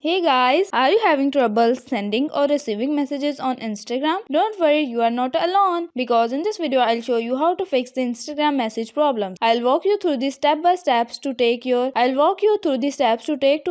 Hey guys, are you having trouble sending or receiving messages on Instagram? Don't worry, you are not alone because in this video I'll show you how to fix the Instagram message problems. I'll walk you through the steps to take to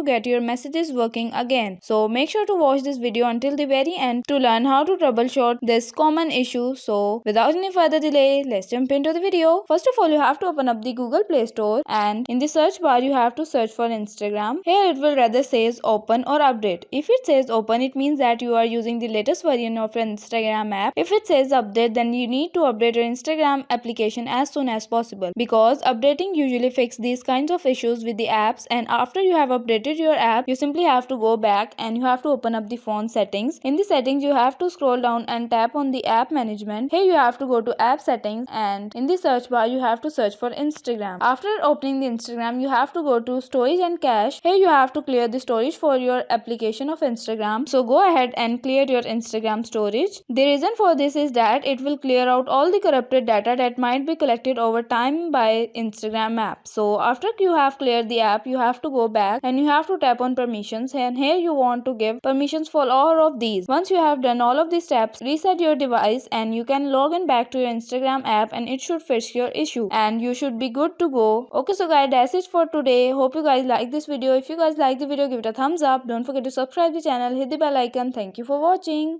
get your messages working again. So make sure to watch this video until the very end to learn how to troubleshoot this common issue. So without any further delay, let's jump into the video. First of all, you have to open up the Google Play Store and in the search bar you have to search for Instagram. Here it will rather says open or update. If it says open, it means that you are using the latest version of your Instagram app. If it says update, then you need to update your Instagram application as soon as possible because updating usually fixes these kinds of issues with the apps, and after you have updated your app, you simply have to go back and you have to open up the phone settings. In the settings, you have to scroll down and tap on the app management. Here you have to go to app settings and in the search bar you have to search for Instagram. After opening the Instagram, you have to go to storage and cache. Here you have to clear the storage for your application of Instagram. So go ahead and clear your Instagram storage. The reason for this is that it will clear out all the corrupted data that might be collected over time by Instagram app. So after you have cleared the app, you have to go back and you have to tap on permissions, and here you want to give permissions for all of these. Once you have done all of these steps, reset your device and you can log in back to your Instagram app and it should fix your issue and you should be good to go. Okay, so guys, that's it for today. Hope you guys like this video. If you guys like the video, give it a thumbs up. Don't forget to subscribe the channel, hit the bell icon. Thank you for watching.